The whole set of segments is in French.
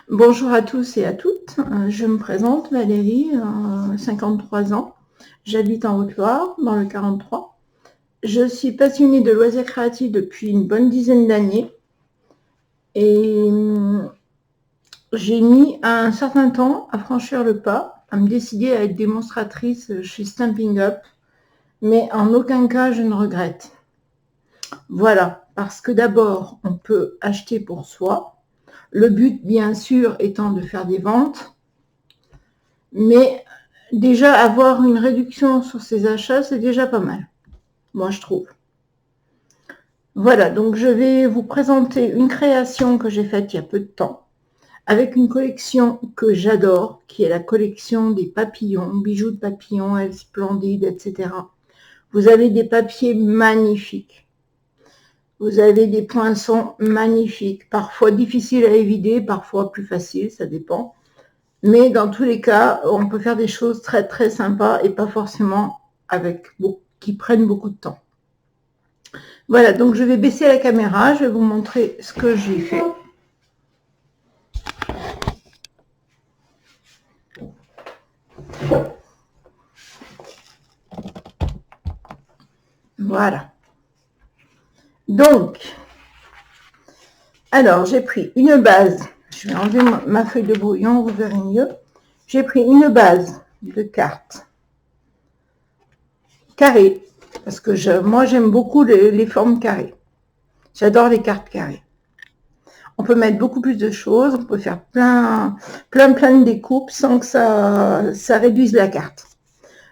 Bonjour à tous et à toutes, je me présente Valérie, 53 ans, j'habite en Haute-Loire, dans le 43. Je suis passionnée de loisirs créatifs depuis une bonne dizaine d'années et j'ai mis un certain temps à franchir le pas, à me décider à être démonstratrice chez Stampin' Up, mais en aucun cas je ne regrette. Voilà, parce que d'abord on peut acheter pour soi, le but bien sûr étant de faire des ventes, mais déjà avoir une réduction sur ses achats, c'est déjà pas mal, moi je trouve. Voilà, donc je vais vous présenter une création que j'ai faite il y a peu de temps, avec une collection que j'adore, qui est la collection des papillons, bijoux de papillons, elles splendides, etc. Vous avez des papiers magnifiques. Vous avez des poinçons magnifiques, parfois difficiles à évider, parfois plus faciles, ça dépend. Mais dans tous les cas, on peut faire des choses très très sympas et pas forcément qui prennent beaucoup de temps. Voilà, donc je vais baisser la caméra, je vais vous montrer ce que j'ai fait. Voilà. Donc, alors j'ai pris une base, je vais enlever ma feuille de brouillon, vous verrez mieux. J'ai pris une base de cartes carrées, parce que moi j'aime beaucoup les formes carrées. J'adore les cartes carrées. On peut mettre beaucoup plus de choses, on peut faire plein de découpes sans que ça réduise la carte.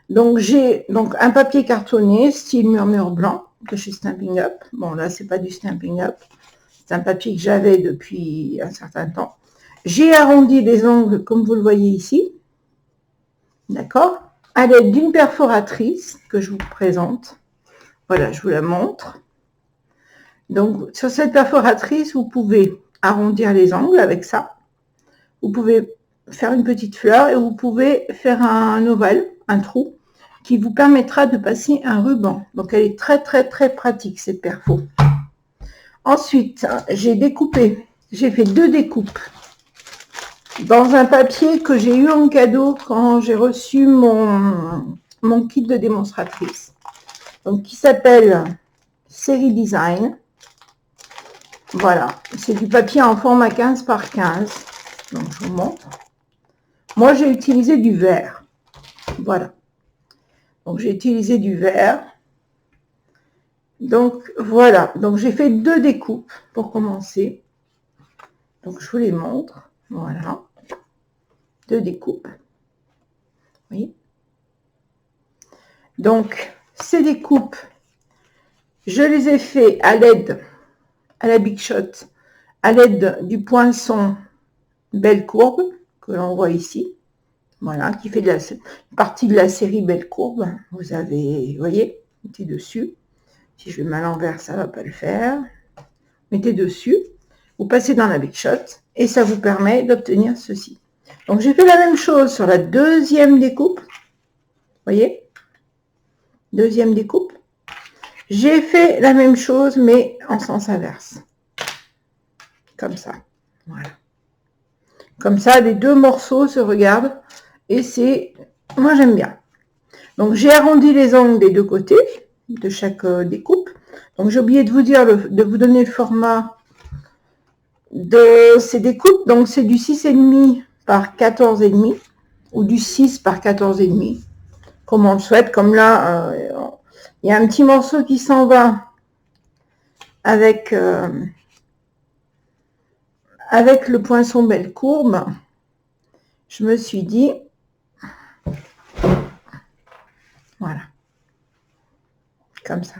Donc j'ai un papier cartonné style murmure blanc de chez Stampin' Up. Bon là c'est pas du Stampin' Up, c'est un papier que j'avais depuis un certain temps. J'ai arrondi les angles comme vous le voyez ici, d'accord, à l'aide d'une perforatrice que je vous présente. Voilà, je vous la montre. Donc sur cette perforatrice, vous pouvez arrondir les angles avec ça. Vous pouvez faire une petite fleur et vous pouvez faire un ovale, un trou, qui vous permettra de passer un ruban. Donc elle est très très très pratique cette perfo. Ensuite, j'ai fait 2 découpes dans un papier que j'ai eu en cadeau quand j'ai reçu mon kit de démonstratrice. Donc qui s'appelle Série Design. Voilà, c'est du papier en format 15 par 15. Donc je vous montre. Moi j'ai utilisé du verre. Voilà. Donc j'ai utilisé du verre. Donc voilà. Donc j'ai fait 2 découpes pour commencer. Donc je vous les montre. Voilà. 2 découpes. Oui. Donc ces découpes, je les ai fait à la Big Shot, à l'aide du poinçon Belle Courbe que l'on voit ici. Voilà, qui fait partie de la série Belle Courbe. Vous avez, vous voyez, mettez dessus. Si je le mets à l'envers, ça ne va pas le faire. Mettez dessus, vous passez dans la Big Shot et ça vous permet d'obtenir ceci. Donc j'ai fait la même chose sur la deuxième découpe. Vous voyez, deuxième découpe. J'ai fait la même chose mais en sens inverse. Comme ça. Voilà. Comme ça, les 2 morceaux se regardent et moi j'aime bien. Donc j'ai arrondi les angles des 2 côtés de chaque découpe. Donc j'ai oublié de vous dire, de vous donner le format de ces découpes. Donc c'est du 6,5 par 14,5 ou du 6 par 14,5, comme on le souhaite. Comme là, il y a un petit morceau qui s'en va avec le poinçon Belle Courbe. Je me suis dit, voilà, comme ça.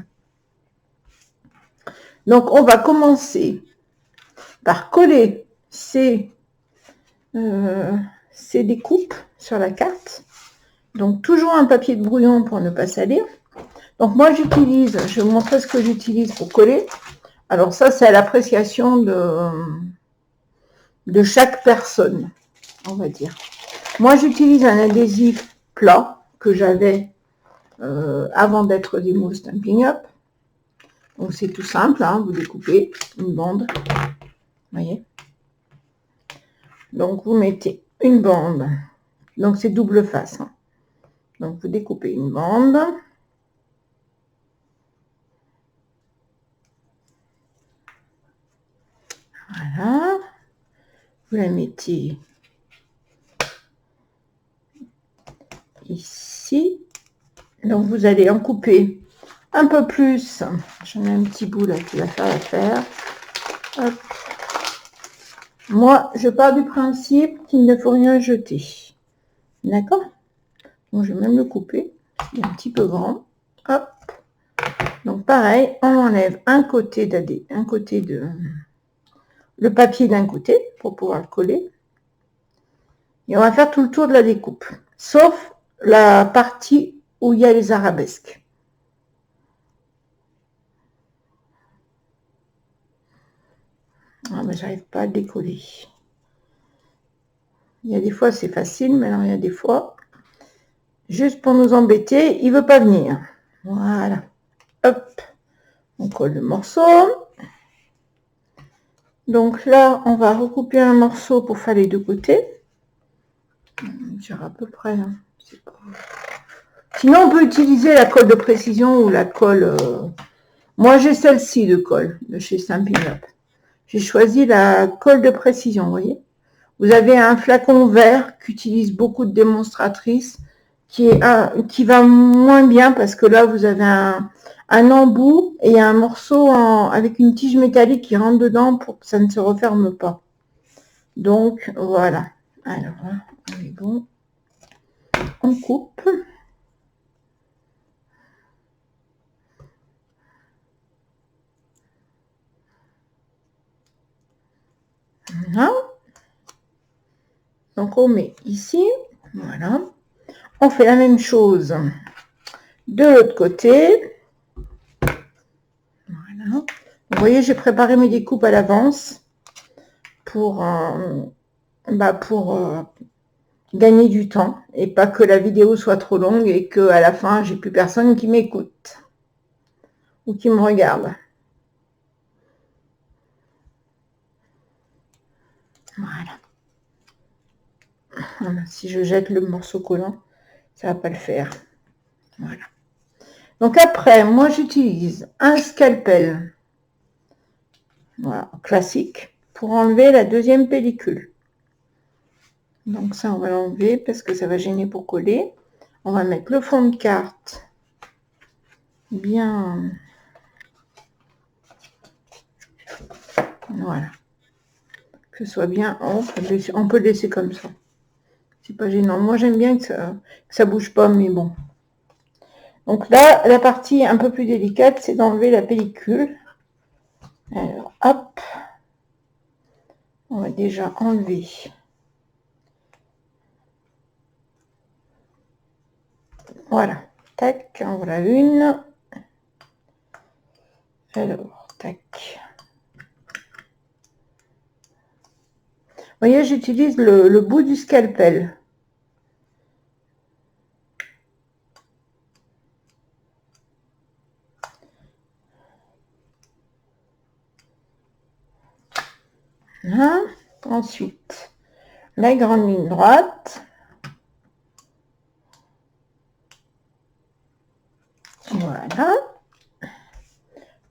Donc on va commencer par coller ces découpes sur la carte. Donc toujours un papier de brouillon pour ne pas salir. Donc moi je vais vous montrer ce que j'utilise pour coller. Alors ça c'est à l'appréciation de chaque personne, on va dire. Moi j'utilise un adhésif plat que j'avais avant d'être des mots Stampin' Up. Donc c'est tout simple, hein, vous découpez une bande, vous voyez. Donc, vous mettez une bande. Donc, c'est double face. Hein. Donc, vous découpez une bande. Voilà. Vous la mettez ici. Donc, vous allez en couper un peu plus. J'en ai un petit bout là qui va faire l'affaire. Hop. Moi, je pars du principe qu'il ne faut rien jeter. D'accord? Donc, je vais même le couper. Il est un petit peu grand. Hop. Donc, pareil, on enlève un côté de le papier d'un côté pour pouvoir le coller. Et on va faire tout le tour de la découpe. Sauf la partie où il y a les arabesques. Ah, mais j'arrive pas à le décoller. Il y a des fois, c'est facile, mais alors il y a des fois, juste pour nous embêter, il veut pas venir. Voilà. Hop. On colle le morceau. Donc là, on va recouper un morceau pour faire les deux côtés. J'ai à peu près. Hein. Pas... Sinon, on peut utiliser la colle de précision ou la colle... Moi, j'ai celle-ci de colle, de chez Stampin' Up. J'ai choisi la colle de précision, vous voyez. Vous avez un flacon vert qu'utilisent beaucoup de démonstratrices qui va moins bien parce que là, vous avez un embout et un morceau avec une tige métallique qui rentre dedans pour que ça ne se referme pas. Donc, voilà. Alors, là, on est bon. On coupe. Voilà. Donc, on met ici. Voilà. On fait la même chose de l'autre côté. Voilà. Vous voyez, j'ai préparé mes découpes à l'avance pour gagner du temps et pas que la vidéo soit trop longue et que à la fin, j'ai plus personne qui m'écoute ou qui me regarde. Voilà. Voilà. Si je jette le morceau collant, ça va pas le faire. Voilà. Donc après, moi j'utilise un scalpel, voilà, classique, pour enlever la deuxième pellicule. Donc ça, on va l'enlever parce que ça va gêner pour coller. On va mettre le fond de carte bien. Voilà. Que ce soit bien. On peut le laisser comme ça. C'est pas gênant. Moi, j'aime bien que ça bouge pas, mais bon. Donc là, la partie un peu plus délicate, c'est d'enlever la pellicule. Alors, hop. On va déjà enlever. Voilà. Tac, en voilà une. Alors, tac. Vous voyez, j'utilise le bout du scalpel. Hein? Ensuite, la grande ligne droite. Voilà.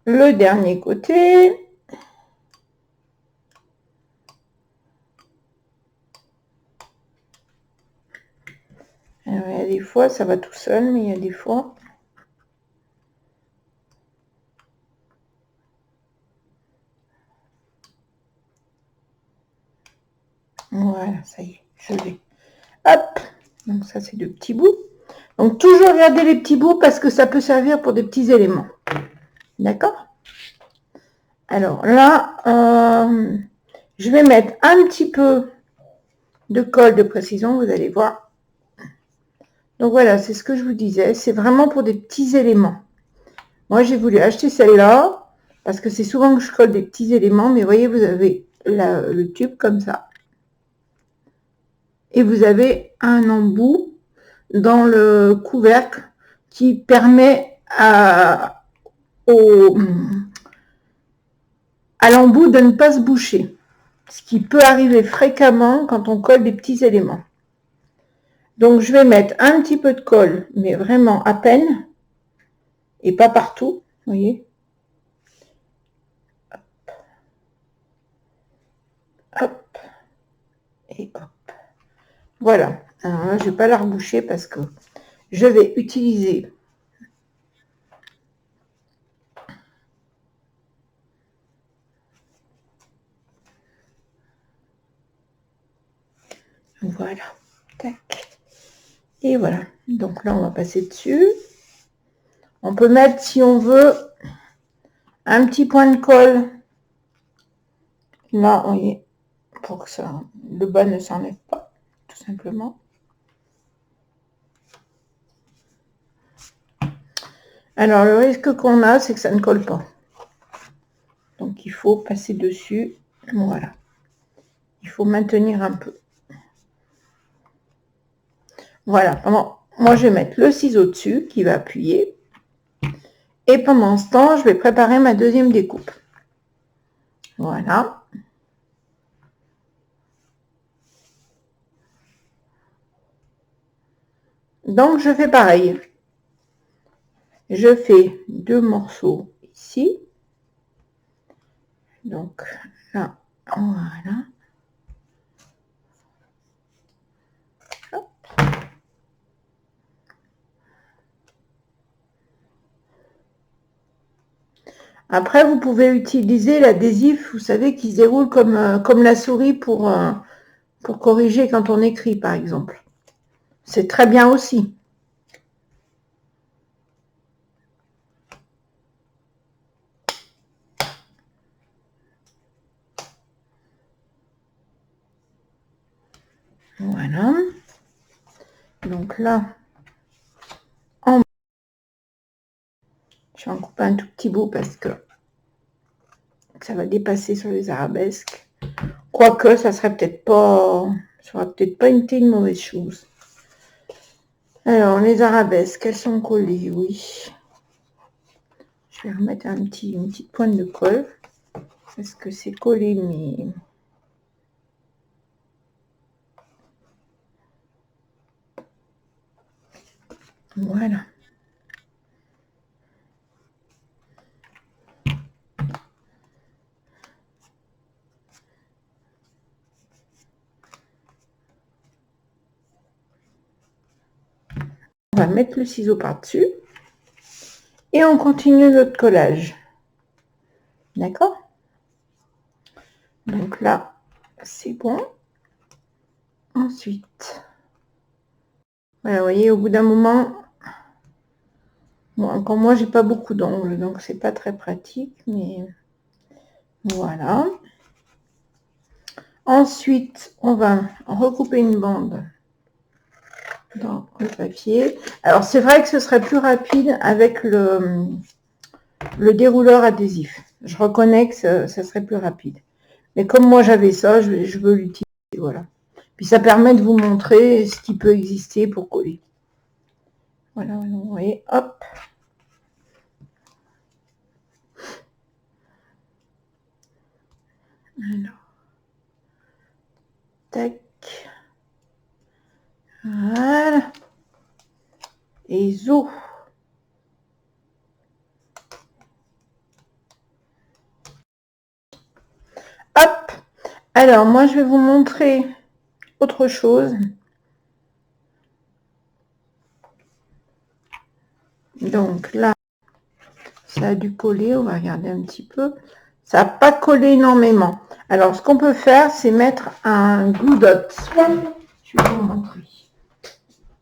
Le dernier côté. Alors, il y a des fois, ça va tout seul, mais il y a des fois... Voilà, ça y est, je l'ai. Hop. Donc ça, c'est de petits bouts. Donc, toujours garder les petits bouts parce que ça peut servir pour des petits éléments. D'accord? Alors là, je vais mettre un petit peu de colle de précision, vous allez voir. Donc voilà, c'est ce que je vous disais. C'est vraiment pour des petits éléments. Moi, j'ai voulu acheter celle-là parce que c'est souvent que je colle des petits éléments. Mais vous voyez, vous avez le tube comme ça. Et vous avez un embout dans le couvercle qui permet à l'embout de ne pas se boucher. Ce qui peut arriver fréquemment quand on colle des petits éléments. Donc, je vais mettre un petit peu de colle, mais vraiment à peine, et pas partout, vous voyez. Hop, et hop. Voilà. Alors là, je ne vais pas la reboucher parce que je vais utiliser voilà. Tac. Et voilà. Donc là, on va passer dessus. On peut mettre, si on veut, un petit point de colle. Là, vous voyez, pour que ça, le bas ne s'enlève pas, tout simplement. Alors, le risque qu'on a, c'est que ça ne colle pas. Donc, il faut passer dessus. Voilà. Il faut maintenir un peu. Voilà. Moi, je vais mettre le ciseau dessus qui va appuyer. Et pendant ce temps, je vais préparer ma deuxième découpe. Voilà. Donc, je fais pareil. Je fais 2 morceaux ici. Donc, là, voilà. Hop. Après, vous pouvez utiliser l'adhésif, vous savez, qui se déroule comme la souris pour corriger quand on écrit, par exemple. C'est très bien aussi. Voilà. Donc là, je vais en couper un tout petit bout parce que ça va dépasser sur les arabesques. Quoique, ça serait peut-être pas... Ça aurait peut-être pas été une mauvaise chose. Alors, les arabesques, elles sont collées, oui. Je vais remettre une petite pointe de colle. Parce que c'est collé, mais... Voilà. On va mettre le ciseau par-dessus. Et on continue notre collage. D'accord? Donc là, c'est bon. Ensuite, voilà, vous voyez, au bout d'un moment, bon, encore moi, j'ai pas beaucoup d'ongles, donc c'est pas très pratique, mais voilà. Ensuite, on va recouper une bande dans le papier. Alors, c'est vrai que ce serait plus rapide avec le dérouleur adhésif. Je reconnais que ça serait plus rapide. Mais comme moi, j'avais ça, je veux l'utiliser, voilà. Puis ça permet de vous montrer ce qui peut exister pour coller. Voilà, vous voyez, hop. Alors, tac. Voilà. Et zou. Hop. Alors, moi, je vais vous montrer autre chose. Donc là, ça a dû coller. On va regarder un petit peu. Ça n'a pas collé énormément. Alors, ce qu'on peut faire, c'est mettre un glue dot. Je vais vous montrer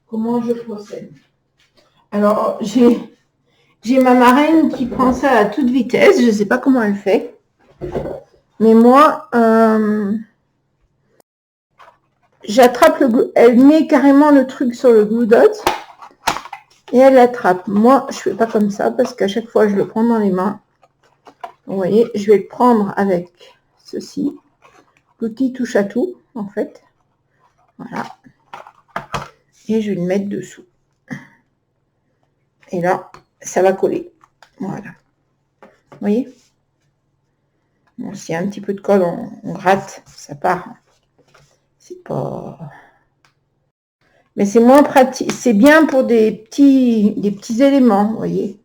comment je procède. Alors, j'ai ma marraine qui prend ça à toute vitesse. Je ne sais pas comment elle fait. Mais moi, j'attrape elle met carrément le truc sur le glue dot et elle l'attrape. Moi, je fais pas comme ça parce qu'à chaque fois, je le prends dans les mains. Vous voyez, je vais le prendre avec ceci. L'outil touche à tout, en fait. Voilà. Et je vais le mettre dessous. Et là, ça va coller. Voilà. Vous voyez? Bon, s'il y a un petit peu de colle, on gratte, ça part. C'est pas... Mais c'est moins pratique. C'est bien pour des petits éléments, vous voyez.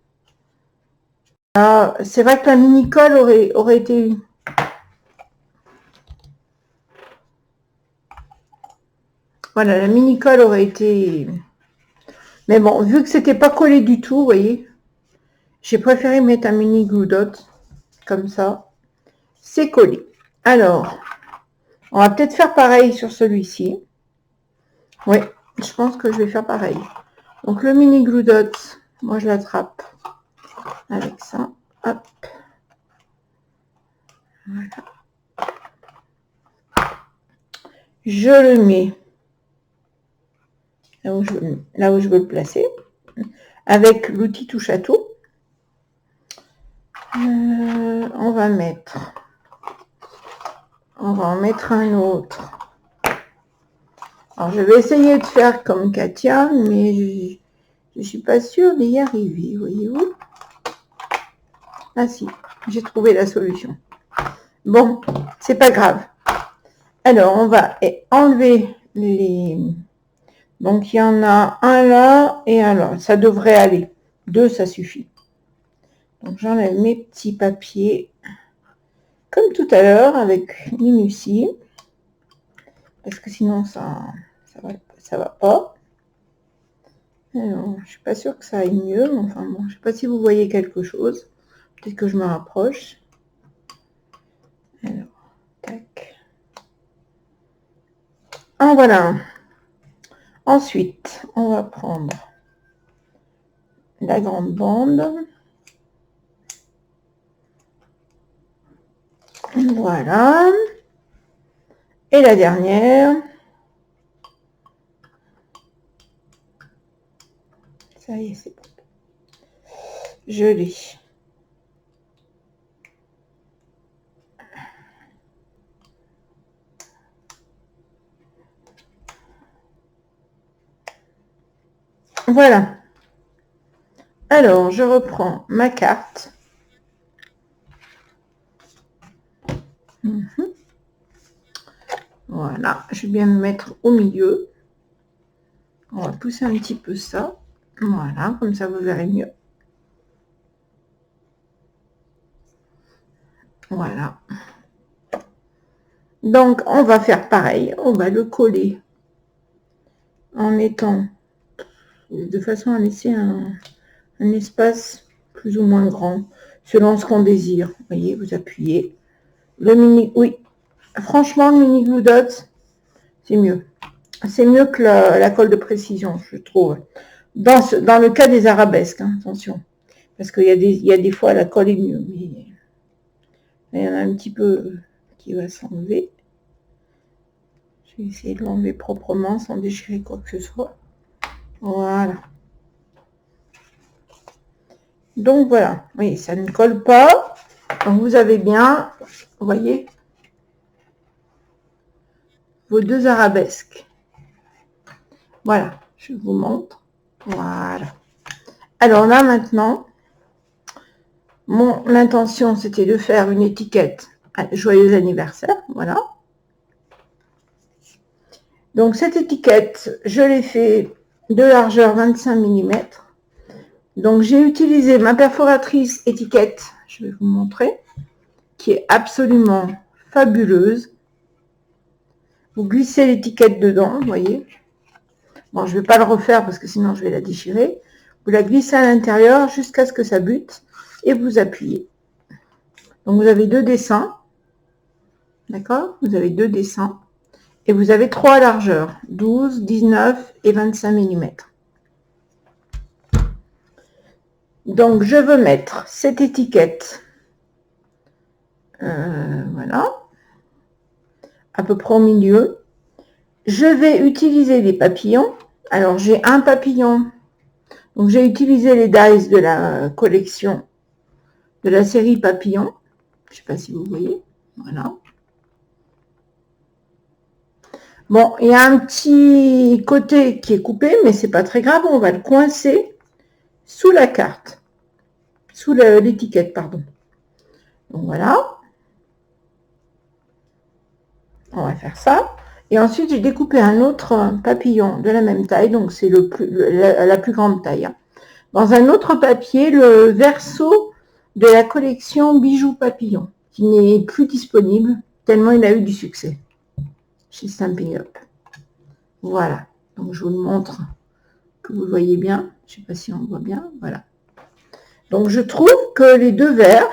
C'est vrai que la mini-colle aurait été... Voilà, la mini-colle aurait été... Mais bon, vu que c'était pas collé du tout, vous voyez, j'ai préféré mettre un mini glue dot. Comme ça, c'est collé. Alors, on va peut-être faire pareil sur celui-ci. Oui, je pense que je vais faire pareil. Donc, le mini glue dot, moi, je l'attrape avec ça. Hop. Voilà. Je le mets là où je veux le placer. Avec l'outil touche à tout. On va en mettre un autre. Alors, je vais essayer de faire comme Katia, mais je ne suis pas sûre d'y arriver, voyez-vous. Ah si, j'ai trouvé la solution. Bon, c'est pas grave. Alors, on va enlever les... Donc, il y en a un là et un là. Ça devrait aller. 2, ça suffit. Donc, j'enlève mes petits papiers. Comme tout à l'heure, avec minutie. Parce que sinon, ça va pas. Alors, je suis pas sûre que ça aille mieux. Mais enfin, bon, je sais pas si vous voyez quelque chose. Peut-être que je me rapproche. Alors, tac. Ah, voilà. Ensuite, on va prendre la grande bande. Voilà. Et la dernière. Ça y est, c'est bon. Je l'ai. Voilà. Alors, je reprends ma carte. Voilà, je vais bien me mettre au milieu. On va pousser un petit peu ça. Voilà, comme ça vous verrez mieux. Voilà. Donc, on va faire pareil. On va le coller en mettant de façon à laisser un espace plus ou moins grand selon ce qu'on désire. Vous voyez, vous appuyez. Le mini, oui, franchement, le mini glue dot, c'est mieux. C'est mieux que la colle de précision, je trouve. Dans le cas des arabesques, hein, attention. Parce qu'il y a des fois, la colle est mieux. Mais il y en a un petit peu qui va s'enlever. Je vais essayer de l'enlever proprement sans déchirer quoi que ce soit. Voilà. Donc voilà. Oui, ça ne colle pas. Donc vous avez bien, vous voyez, vos deux arabesques. Voilà, je vous montre. Voilà. Alors là maintenant, mon intention c'était de faire une étiquette joyeux anniversaire. Voilà. Donc cette étiquette, je l'ai fait de largeur 25 mm. Donc j'ai utilisé ma perforatrice étiquette, je vais vous montrer, qui est absolument fabuleuse. Vous glissez l'étiquette dedans, vous voyez. Bon, je ne vais pas le refaire parce que sinon je vais la déchirer. Vous la glissez à l'intérieur jusqu'à ce que ça bute et vous appuyez. Donc vous avez 2 dessins. D'accord? Vous avez 2 dessins. Et vous avez 3 largeurs, 12, 19 et 25 mm. Donc je veux mettre cette étiquette, voilà, à peu près au milieu. Je vais utiliser les papillons. Alors j'ai un papillon. Donc j'ai utilisé les dies de la collection de la série papillon. Je ne sais pas si vous voyez. Voilà. Bon, il y a un petit côté qui est coupé, mais c'est pas très grave. On va le coincer sous la carte. Sous l'étiquette, pardon. Donc voilà. on va faire ça. Et ensuite, j'ai découpé un autre papillon de la même taille, donc c'est la plus grande taille. Hein. Dans un autre papier, le verso de la collection Bijoux Papillon, qui n'est plus disponible, tellement il a eu du succès chez Stampin' Up. Voilà, donc je vous le montre, que vous le voyez bien. Je ne sais pas si on voit bien, voilà. Donc je trouve que les deux verres,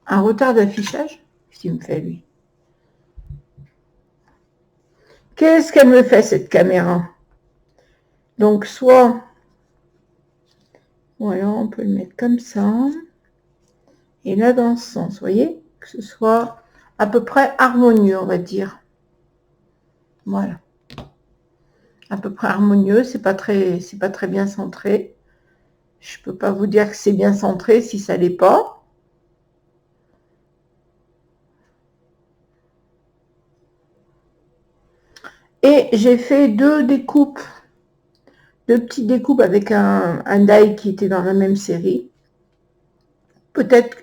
un retard d'affichage, qu'est-ce qu'il me fait lui? Qu'est-ce qu'elle me fait cette caméra? Donc soit, voilà, on peut le mettre comme ça, et là dans ce sens, vous voyez, que ce soit à peu près harmonieux, on va dire. Voilà, à peu près harmonieux, c'est pas très bien centré. Je peux pas vous dire que c'est bien centré si ça l'est pas. Et j'ai fait deux petites découpes avec un die qui était dans la même série. Peut-être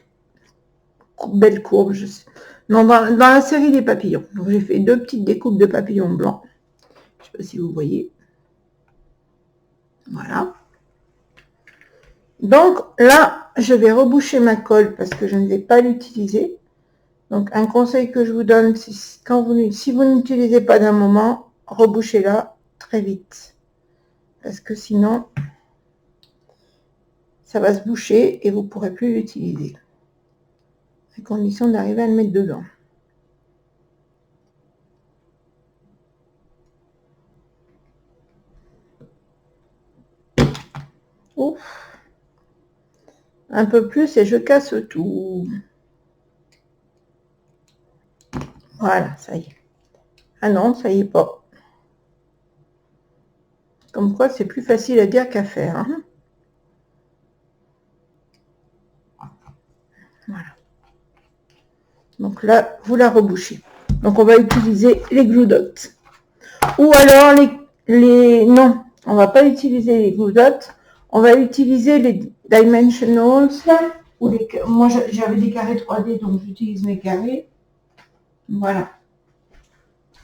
belle courbe, je sais. Non, dans la série des papillons. Donc j'ai fait deux petites découpes de papillons blancs. Je ne sais pas si vous voyez. Voilà. Donc là, je vais reboucher ma colle parce que je ne vais pas l'utiliser. Donc un conseil que je vous donne, c'est si vous n'utilisez pas d'un moment, rebouchez-la très vite. Parce que sinon, ça va se boucher et vous ne pourrez plus l'utiliser. À condition d'arriver à le mettre dedans. Ouf. Un peu plus et je casse tout. Voilà, ça y est. Ah non, ça y est pas. Comme quoi, c'est plus facile à dire qu'à faire. Hein. Voilà. Donc là, vous la rebouchez. Donc on va utiliser les glue dots. Ou alors non, on va pas utiliser les glue dots. On va utiliser les dimensionals. Ou moi, j'avais des carrés 3D, donc j'utilise mes carrés. Voilà.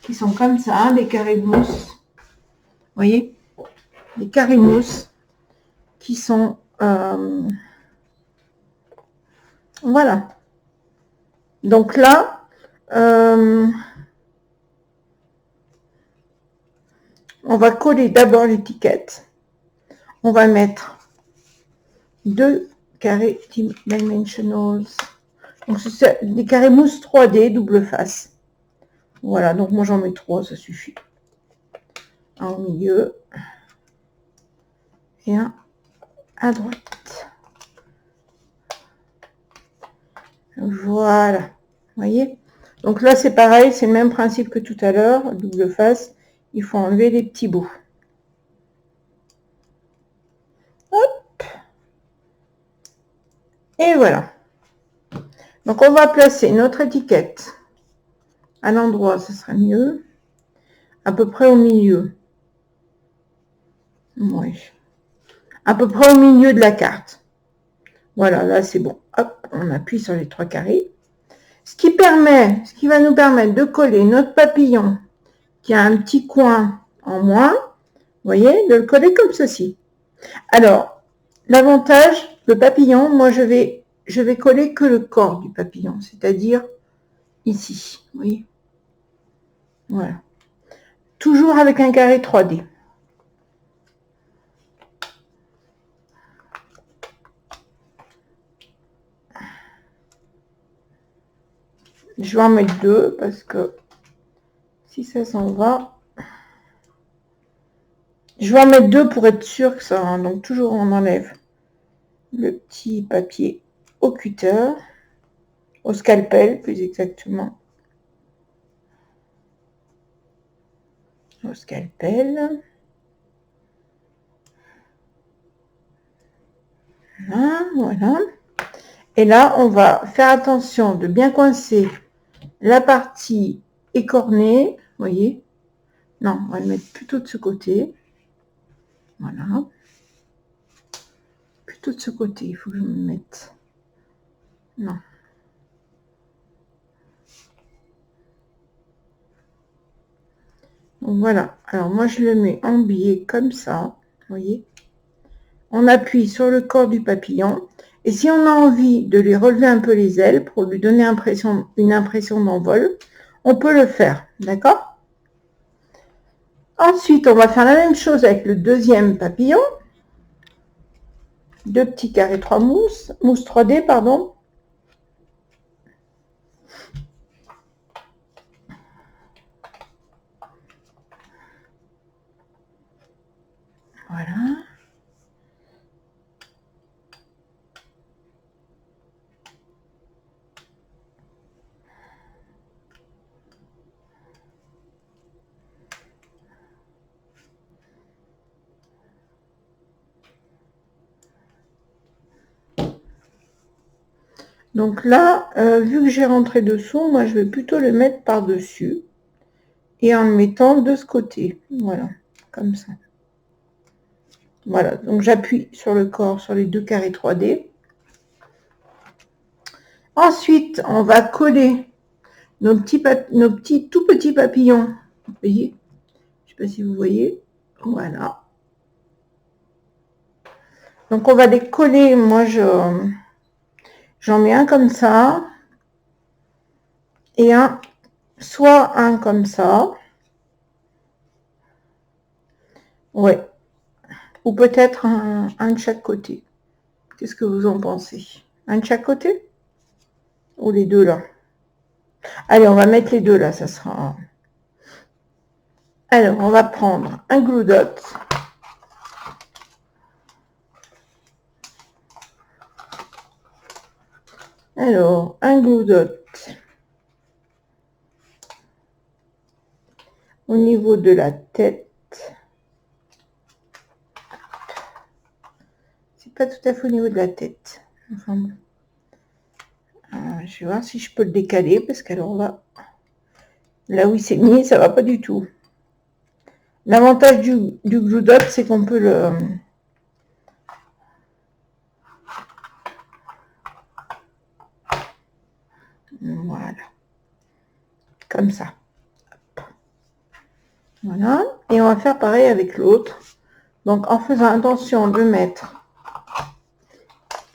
Qui sont comme ça, des carrés mousse. Vous voyez? Des carrés mousse qui sont... voilà. Donc là, on va coller d'abord l'étiquette. On va mettre deux carrés dimensionals. Donc c'est des carrés mousse 3D double face. Voilà, donc moi j'en mets 3, ça suffit. Un au milieu et un à droite. Voilà, vous voyez. Donc là c'est pareil, c'est le même principe que tout à l'heure, double face. Il faut enlever les petits bouts. Hop. Et voilà. Donc on va placer notre étiquette à l'endroit, ce sera mieux, à peu près au milieu. Oui. À peu près au milieu de la carte. Voilà, là c'est bon. Hop, on appuie sur les trois carrés. Ce qui va nous permettre de coller notre papillon qui a un petit coin en moins, vous voyez, de le coller comme ceci. Alors, l'avantage, le papillon, moi je vais coller que le corps du papillon, c'est-à-dire ici, vous voyez. Voilà. Toujours avec un carré 3D. Je vais en mettre deux parce que si ça s'en va, je vais en mettre deux pour être sûr que ça. Donc toujours on enlève le petit papier au cutter, au scalpel plus exactement. Au scalpel. Voilà. Et là, on va faire attention de bien coincer la partie écornée. Vous voyez? Non, on va le mettre plutôt de ce côté. Voilà. Plutôt de ce côté, il faut que je me mette. Non. Voilà. Alors, moi, je le mets en biais comme ça. Vous voyez? On appuie sur le corps du papillon. Et si on a envie de lui relever un peu les ailes pour lui donner une impression d'envol, on peut le faire. D'accord? Ensuite, on va faire la même chose avec le deuxième papillon. 2 petits carrés 3 mousse 3D, pardon. Voilà. Donc là, vu que j'ai rentré dessous, moi je vais plutôt le mettre par-dessus et en le mettant de ce côté. Voilà, comme ça. Voilà, donc j'appuie sur le corps, sur les 2 carrés 3D. Ensuite, on va coller nos petits tout petits papillons. Vous voyez? Je ne sais pas si vous voyez. Voilà. Donc on va les coller. Moi, j'en mets un comme ça et soit un comme ça. Ouais. Ou peut-être un de chaque côté. Qu'est-ce que vous en pensez? Un de chaque côté? Ou les deux là? Allez, on va mettre les deux là, ça sera... Alors, on va prendre un glue dot. Alors, un glue dot au niveau de la tête. C'est pas tout à fait au niveau de la tête. Enfin, je vais voir si je peux le décaler parce qu'alors là où il s'est mis, ça va pas du tout. L'avantage du glue dot, c'est qu'on peut le... Voilà. Comme ça. Voilà. Et on va faire pareil avec l'autre. Donc, en faisant attention de mettre...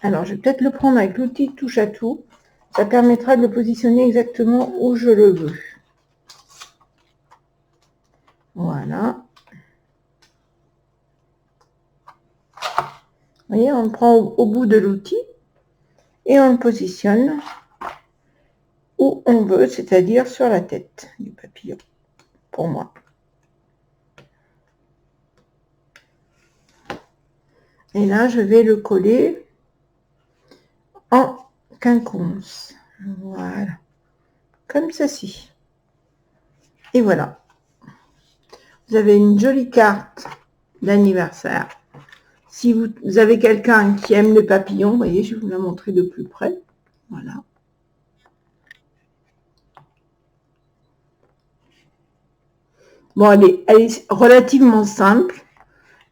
Alors, je vais peut-être le prendre avec l'outil touche à tout. Ça permettra de le positionner exactement où je le veux. Voilà. Vous voyez, on le prend au bout de l'outil et on le positionne où on veut, c'est-à-dire sur la tête du papillon, pour moi. Et là, je vais le coller en quinconce. Voilà. Comme ceci. Et voilà. Vous avez une jolie carte d'anniversaire. Si vous avez quelqu'un qui aime les papillons, vous voyez, je vais vous la montrer de plus près. Voilà. Bon, elle est relativement simple,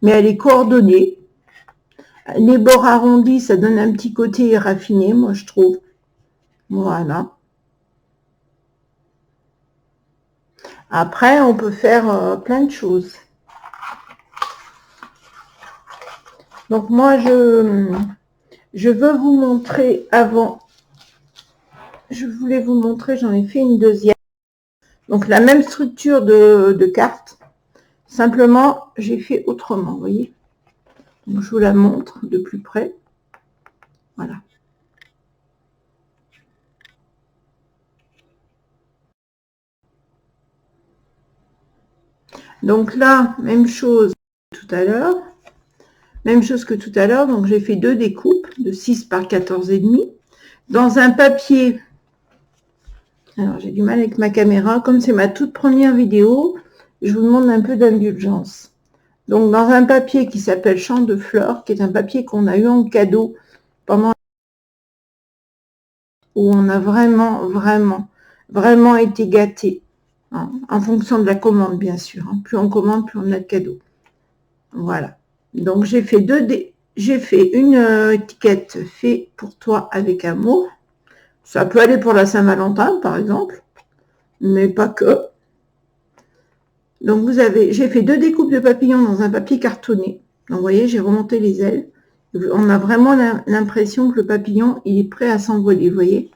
mais elle est coordonnée. Les bords arrondis, ça donne un petit côté raffiné, moi, je trouve. Voilà. Après, on peut faire plein de choses. Donc, moi, je veux vous montrer avant. Je voulais vous montrer, j'en ai fait une deuxième. Donc, la même structure de carte. Simplement, j'ai fait autrement, vous voyez. Donc, je vous la montre de plus près. Voilà. Donc là, même chose que tout à l'heure. Même chose que tout à l'heure. Donc, j'ai fait 2 découpes de 6 par 14,5 dans un papier. Alors, j'ai du mal avec ma caméra. Comme c'est ma toute première vidéo, je vous demande un peu d'indulgence. Donc, dans un papier qui s'appelle Champ de fleurs, qui est un papier qu'on a eu en cadeau pendant où on a vraiment été gâtés. Hein, en fonction de la commande, bien sûr. Hein. Plus on commande, plus on a de cadeaux. Voilà. Donc, j'ai fait une étiquette fait pour toi avec amour. Ça peut aller pour la Saint-Valentin, par exemple, mais pas que. Donc vous avez, j'ai fait 2 découpes de papillons dans un papier cartonné. Donc vous voyez, j'ai remonté les ailes. On a vraiment l'impression que le papillon, il est prêt à s'envoler, vous voyez.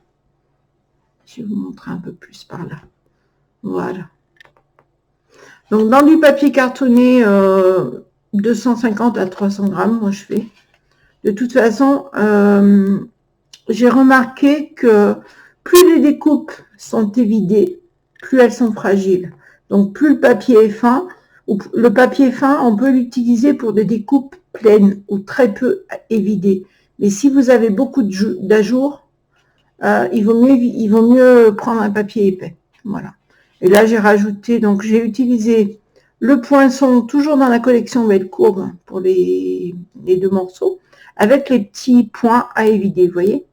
Je vais vous montrer un peu plus par là. Voilà. Donc dans du papier cartonné, 250 à 300 grammes, moi je fais. De toute façon, j'ai remarqué que plus les découpes sont évidées, plus elles sont fragiles. Donc plus le papier est fin, ou le papier fin, on peut l'utiliser pour des découpes pleines ou très peu évidées. Mais si vous avez beaucoup d'ajours, il vaut mieux prendre un papier épais. Voilà. Et là, j'ai rajouté, donc j'ai utilisé le poinçon, toujours dans la collection Belle Courbe, pour les 2 morceaux, avec les petits points à évider, vous voyez.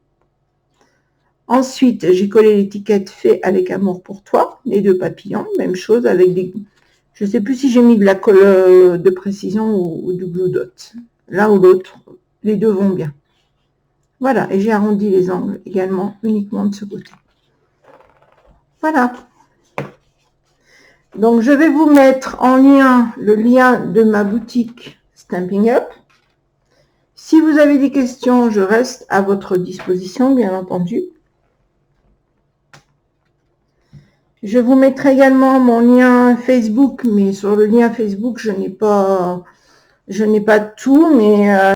Ensuite, j'ai collé l'étiquette fait avec amour pour toi, les 2 papillons, même chose avec des, je ne sais plus si j'ai mis de la colle de précision ou du Blue Dot. L'un ou l'autre, les 2 vont bien. Voilà, et j'ai arrondi les angles également, uniquement de ce côté. Voilà. Donc, je vais vous mettre en lien le lien de ma boutique Stampin' Up. Si vous avez des questions, je reste à votre disposition, bien entendu. Je vous mettrai également mon lien Facebook, mais sur le lien Facebook, je n'ai pas tout, mais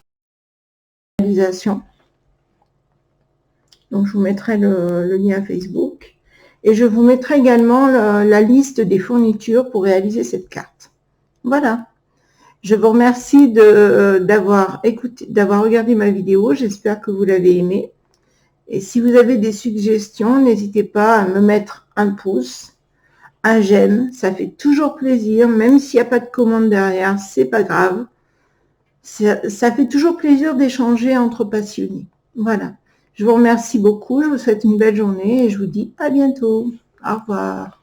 réalisation. Donc, je vous mettrai le lien Facebook. Et je vous mettrai également la liste des fournitures pour réaliser cette carte. Voilà. Je vous remercie d'avoir regardé ma vidéo. J'espère que vous l'avez aimée. Et si vous avez des suggestions, n'hésitez pas à me mettre un pouce, un j'aime. Ça fait toujours plaisir, même s'il n'y a pas de commande derrière, c'est pas grave. Ça fait toujours plaisir d'échanger entre passionnés. Voilà. Je vous remercie beaucoup. Je vous souhaite une belle journée et je vous dis à bientôt. Au revoir.